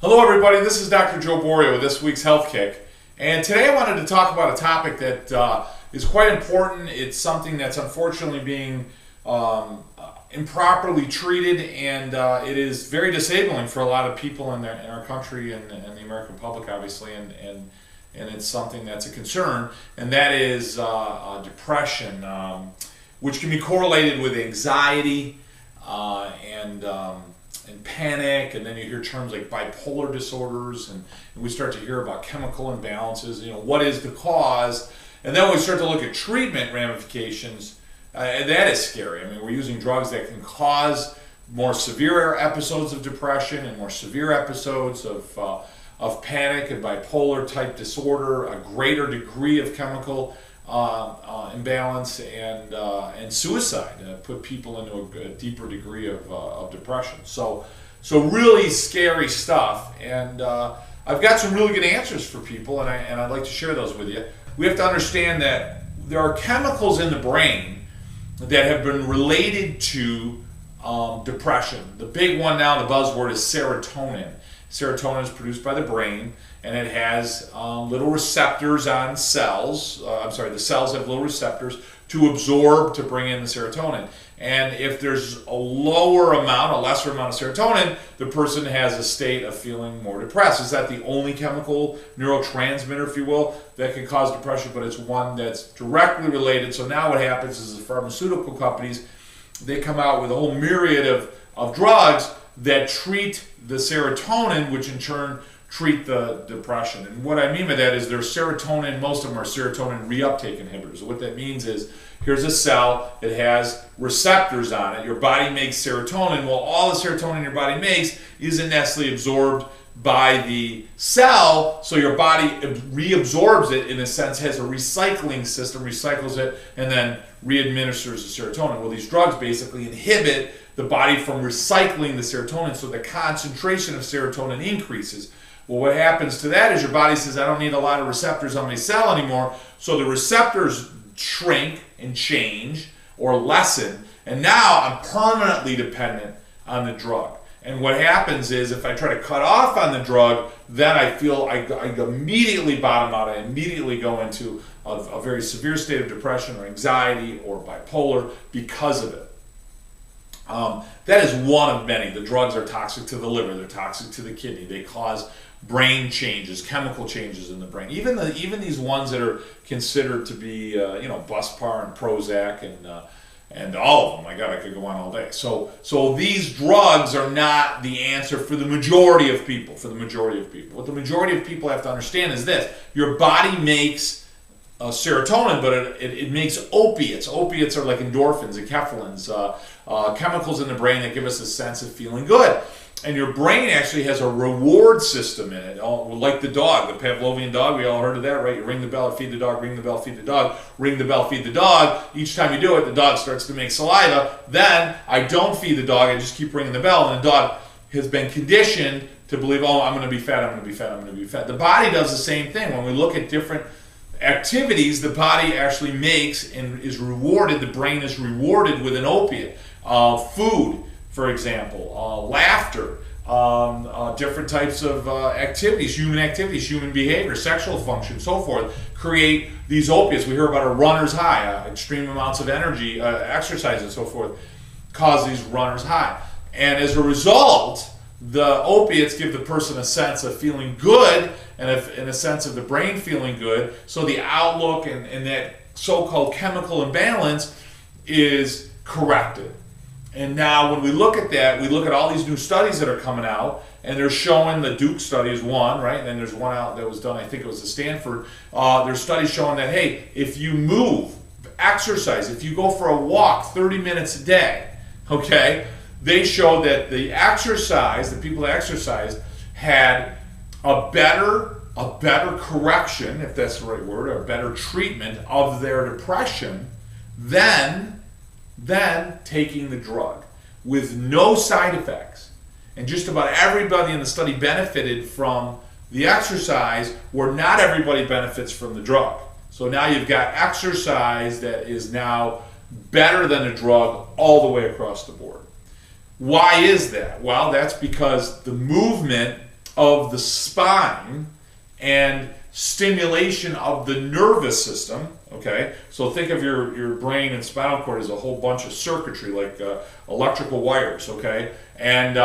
Hello everybody, this is Dr. Joe Borio with this week's Health Kick. And today I wanted to talk about a topic that is quite important. It's something that's unfortunately being improperly treated, and it is very disabling for a lot of people in our country and the American public, obviously, and it's something that's a concern, and that is depression, which can be correlated with anxiety and panic, and then you hear terms like bipolar disorders, and we start to hear about chemical imbalances. What is the cause? And then when we start to look at treatment ramifications, that is scary. I mean, we're using drugs that can cause more severe episodes of depression and more severe episodes of panic and bipolar type disorder, a greater degree of chemical imbalance, and suicide, put people into a deeper degree of depression. So really scary stuff, and I've got some really good answers for people, and I'd like to share those with you. We have to understand that there are chemicals in the brain that have been related to depression. The big one now, the buzzword, is serotonin. Serotonin is produced by the brain, and it has little receptors on cells. The cells have little receptors to absorb, to bring in the serotonin. And if there's a lesser amount of serotonin, the person has a state of feeling more depressed. Is that the only chemical neurotransmitter, if you will, that can cause depression? But it's one that's directly related. So now what happens is the pharmaceutical companies, they come out with a whole myriad of drugs that treat the serotonin, which in turn treat the depression. And what I mean by that is most of them are serotonin reuptake inhibitors. What that means is, here's a cell, it has receptors on it, your body makes serotonin. Well, all the serotonin your body makes isn't necessarily absorbed by the cell, so your body reabsorbs it, in a sense, has a recycling system, recycles it, and then readministers the serotonin. Well, these drugs basically inhibit the body from recycling the serotonin, so the concentration of serotonin increases. Well, what happens to that is your body says, I don't need a lot of receptors on my cell anymore, so the receptors shrink and change or lessen, and now I'm permanently dependent on the drug. And what happens is, if I try to cut off on the drug, then I feel I immediately bottom out. I immediately go into a very severe state of depression or anxiety or bipolar because of it. That is one of many. The drugs are toxic to the liver, they're toxic to the kidney, they cause brain changes, chemical changes in the brain. Even these ones that are considered to be, Buspar and Prozac and all of them. My God, I could go on all day. So these drugs are not the answer for the majority of people. What the majority of people have to understand is this: your body makes serotonin, but it makes opiates. Opiates are like endorphins, enkephalins, chemicals in the brain that give us a sense of feeling good. And your brain actually has a reward system in it, like the dog, the Pavlovian dog. We all heard of that, right? You ring the bell, feed the dog, ring the bell, feed the dog, ring the bell, feed the dog. Each time you do it, the dog starts to make saliva. Then I don't feed the dog, I just keep ringing the bell, and the dog has been conditioned to believe, I'm going to be fat, I'm going to be fat, I'm going to be fat. The body does the same thing. When we look at different activities the body actually makes and is rewarded, the brain is rewarded with an opiate. Food, for example, laughter, different types of activities, human behavior, sexual function, so forth, create these opiates. We hear about a runner's high, extreme amounts of energy, exercise and so forth, cause these runner's high. And as a result, the opiates give the person a sense of feeling good, and a sense of the brain feeling good, so the outlook and that so-called chemical imbalance is corrected. And now when we look at that, we look at all these new studies that are coming out, and they're showing, the Duke study is one, right? And then there's one out that was done, I think it was at Stanford. There's studies showing that, hey, if you move, exercise, if you go for a walk 30 minutes a day, okay, they showed that the people that exercised had a better correction, if that's the right word, or a better treatment of their depression than taking the drug, with no side effects. And just about everybody in the study benefited from the exercise, where not everybody benefits from the drug. So now you've got exercise that is now better than a drug all the way across the board. Why is that? Well, that's because the movement of the spine and stimulation of the nervous system. Okay, so think of your brain and spinal cord as a whole bunch of circuitry, like electrical wires. Okay, and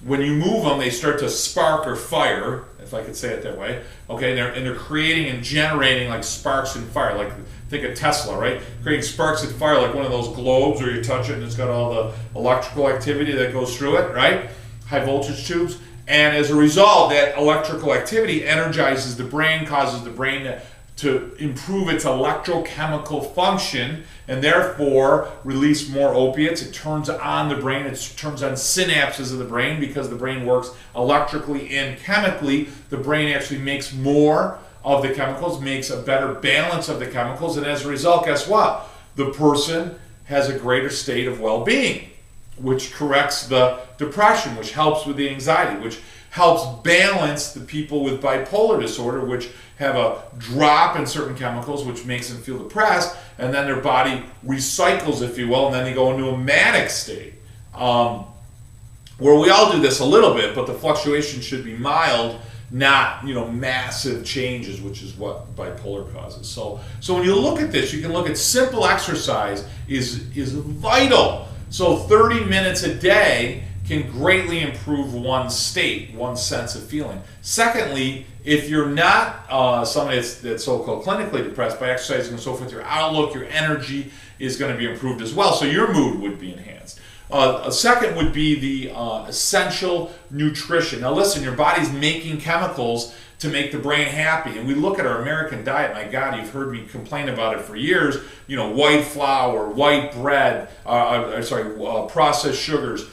when you move them, they start to spark or fire, if I could say it that way. Okay, and they're creating and generating like sparks and fire. Like think of Tesla, right? Creating sparks and fire, like one of those globes where you touch it and it's got all the electrical activity that goes through it, right? High voltage tubes. And as a result, that electrical activity energizes the brain, causes the brain to improve its electrochemical function, and therefore release more opiates. It turns on the brain, it turns on synapses of the brain, because the brain works electrically and chemically. The brain actually makes more of the chemicals, makes a better balance of the chemicals, and as a result, guess what? The person has a greater state of well-being, which corrects the depression, which helps with the anxiety, which helps balance the people with bipolar disorder, which have a drop in certain chemicals, which makes them feel depressed, and then their body recycles, if you will, and then they go into a manic state. Where we all do this a little bit, but the fluctuation should be mild, not massive changes, which is what bipolar causes. So when you look at this, you can look at simple exercise is vital. So 30 minutes a day can greatly improve one's state, one's sense of feeling. Secondly, if you're not somebody that's so-called clinically depressed, by exercising and so forth, your outlook, your energy is going to be improved as well, so your mood would be enhanced. A second would be the essential nutrition. Now listen, your body's making chemicals to make the brain happy. And we look at our American diet, my God, you've heard me complain about it for years, white flour, white bread, processed sugars.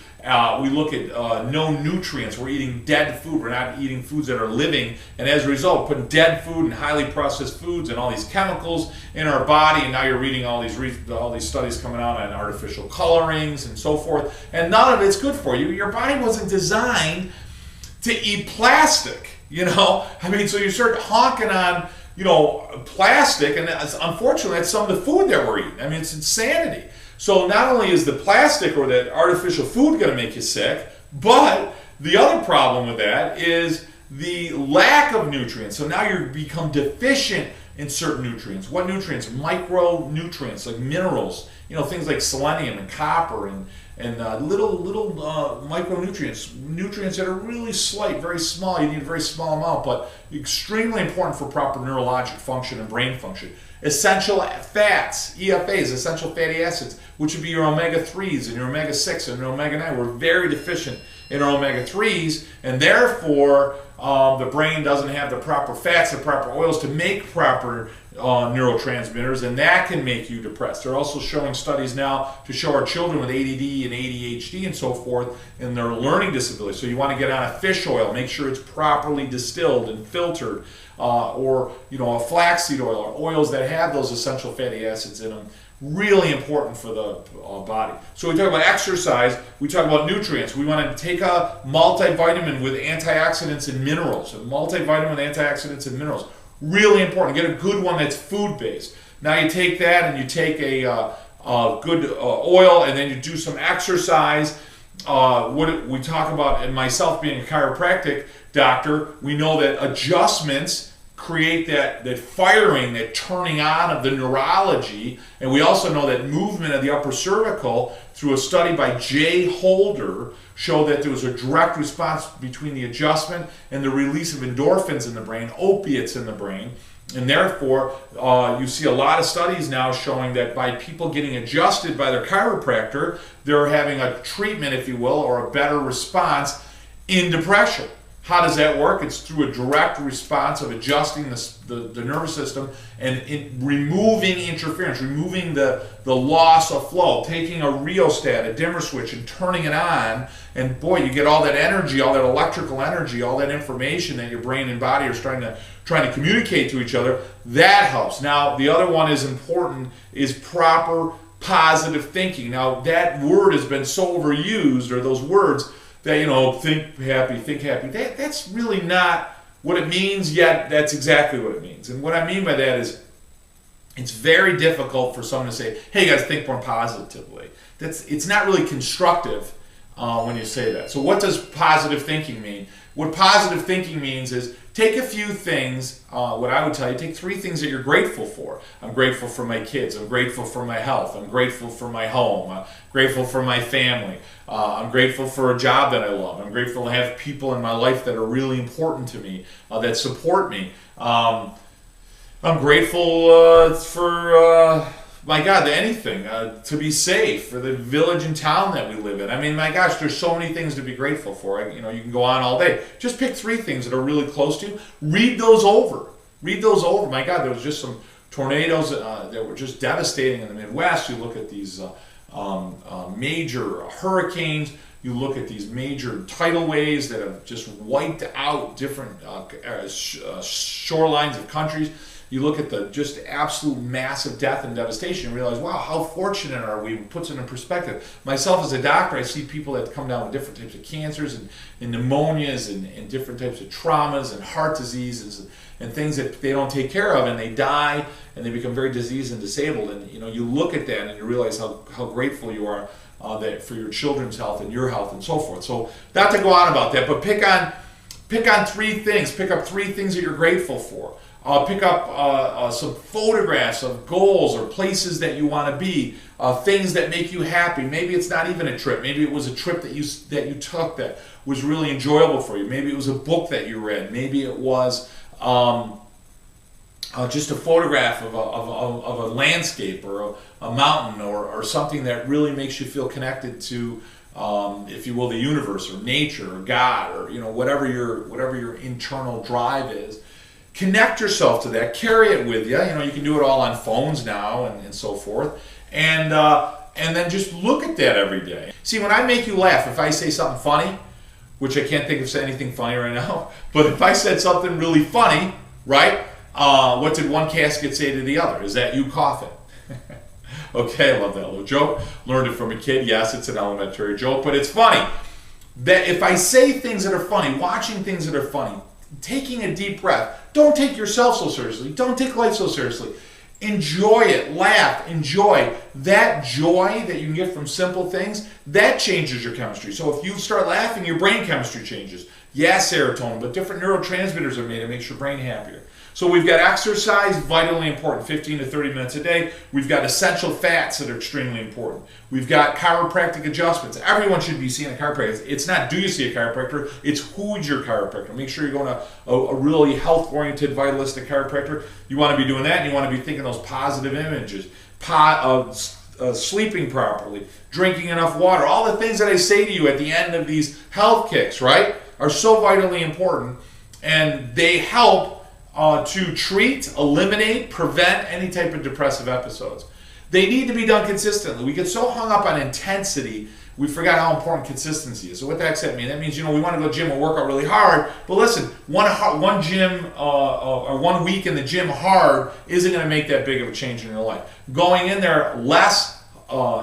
We look at no nutrients. We're eating dead food. We're not eating foods that are living. And as a result, putting dead food and highly processed foods and all these chemicals in our body. And now you're reading all these studies coming out on artificial colorings and so forth. And none of it's good for you. Your body wasn't designed to eat plastic. So you start honking on, plastic, and unfortunately that's some of the food that we're eating. It's insanity. So not only is the plastic or that artificial food going to make you sick, but the other problem with that is the lack of nutrients. So now you become deficient in certain nutrients. What nutrients? Micronutrients, like minerals, things like selenium and copper and little micronutrients, nutrients that are really slight, very small. You need a very small amount, but extremely important for proper neurologic function and brain function. Essential fats, EFAs, essential fatty acids, which would be your omega-3s and your omega-6 and your omega-9. We're very deficient in our omega-3s, and therefore the brain doesn't have the proper fats, the proper oils to make proper neurotransmitters, and that can make you depressed. They're also showing studies now to show our children with ADD and ADHD and so forth in their learning disabilities. So you want to get on a fish oil, make sure it's properly distilled and filtered, or a flaxseed oil, or oils that have those essential fatty acids in them. Really important for the body. So we talk about exercise, we talk about nutrients. We want to take a multivitamin with antioxidants and minerals. A multivitamin with antioxidants and minerals. Really important. Get a good one that's food-based. Now you take that and you take a good oil, and then you do some exercise. What we talk about, and myself being a chiropractic doctor, we know that adjustments create that firing, that turning on of the neurology, and we also know that movement of the upper cervical, through a study by Jay Holder, showed that there was a direct response between the adjustment and the release of endorphins in the brain, opiates in the brain, and therefore you see a lot of studies now showing that by people getting adjusted by their chiropractor, they're having a treatment, if you will, or a better response in depression. How does that work? It's through a direct response of adjusting the nervous system and removing interference, removing the loss of flow, taking a rheostat, a dimmer switch, and turning it on. And boy, you get all that energy, all that electrical energy, all that information that your brain and body are trying to communicate to each other. That helps. Now, the other one is important, is proper positive thinking. Now, that word has been so overused, or those words, that, think happy. That's really not what it means, yet that's exactly what it means. And what I mean by that is, it's very difficult for someone to say, hey guys, think more positively. It's not really constructive when you say that. So what does positive thinking mean? What positive thinking means is take a few things, what I would tell you, take 3 things that you're grateful for. I'm grateful for my kids. I'm grateful for my health. I'm grateful for my home. I'm grateful for my family. I'm grateful for a job that I love. I'm grateful to have people in my life that are really important to me, that support me. I'm grateful for... my God, anything, to be safe, for the village and town that we live in. I mean, my gosh, there's so many things to be grateful for. You can go on all day. Just pick 3 things that are really close to you. Read those over. Read those over. My God, there was just some tornadoes that were just devastating in the Midwest. You look at these major hurricanes. You look at these major tidal waves that have just wiped out different shorelines of countries. You look at the just absolute massive death and devastation and realize, wow, how fortunate are we? It puts it in perspective. Myself as a doctor, I see people that come down with different types of cancers and pneumonias and different types of traumas and heart diseases and things that they don't take care of, and they die and they become very diseased and disabled. And you look at that and you realize how grateful you are that for your children's health and your health and so forth. So not to go on about that, but pick on 3 things. Pick up 3 things that you're grateful for. Pick up some photographs of goals or places that you want to be, things that make you happy. Maybe it's not even a trip. Maybe it was a trip that you took that was really enjoyable for you. Maybe it was a book that you read. Maybe it was just a photograph of a landscape or a mountain or something that really makes you feel connected to, if you will, the universe or nature or God or whatever your internal drive is. Connect yourself to that. Carry it with you. You can do it all on phones now and so forth. And then just look at that every day. See, when I make you laugh, if I say something funny, which I can't think of anything funny right now, but if I said something really funny, right? What did one casket say to the other? Is that you coughing? Okay, I love that little joke. Learned it from a kid. Yes, it's an elementary joke, but it's funny. That if I say things that are funny, watching things that are funny, taking a deep breath. Don't take yourself so seriously. Don't take life so seriously. Enjoy it. Laugh. Enjoy. That joy that you can get from simple things, that changes your chemistry. So if you start laughing, your brain chemistry changes. Yeah, serotonin, but different neurotransmitters are made to make your brain happier. So we've got exercise, vitally important, 15 to 30 minutes a day. We've got essential fats that are extremely important. We've got chiropractic adjustments. Everyone should be seeing a chiropractor. It's not do you see a chiropractor, it's who's your chiropractor. Make sure you're going to a really health-oriented, vitalistic chiropractor. You want to be doing that, and you want to be thinking those positive images, sleeping properly, drinking enough water. All the things that I say to you at the end of these health kicks, right, are so vitally important, and they help to treat, eliminate, prevent any type of depressive episodes. They need to be done consistently. We get so hung up on intensity, we forgot how important consistency is. So what does that mean? That means, we want to go to the gym and work out really hard, but listen, one gym or 1 week in the gym hard isn't going to make that big of a change in your life. Going in there less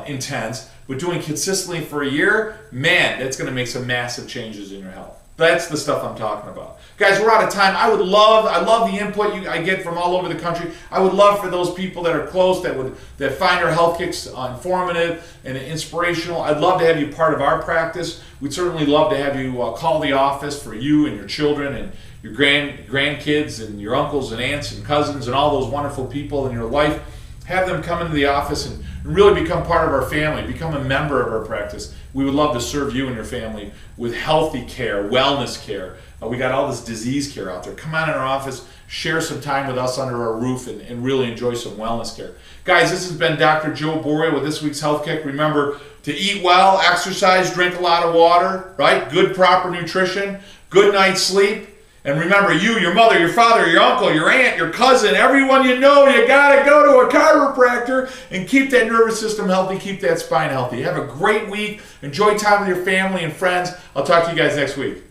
intense, but doing consistently for a year, man, that's going to make some massive changes in your health. That's the stuff I'm talking about. Guys, we're out of time. I love the input I get from all over the country. I would love for those people that are close, that find our health kicks informative and inspirational. I'd love to have you part of our practice. We'd certainly love to have you call the office for you and your children and your grandkids and your uncles and aunts and cousins and all those wonderful people in your life. Have them come into the office and really become part of our family, become a member of our practice. We would love to serve you and your family with healthy care, wellness care. We got all this disease care out there. Come on in our office, share some time with us under our roof, and really enjoy some wellness care. Guys, this has been Dr. Joe Borio with this week's Health Kick. Remember to eat well, exercise, drink a lot of water, right? Good, proper nutrition, good night's sleep. And remember, you, your mother, your father, your uncle, your aunt, your cousin, everyone you know, you got to go to a chiropractor and keep that nervous system healthy, keep that spine healthy. Have a great week. Enjoy time with your family and friends. I'll talk to you guys next week.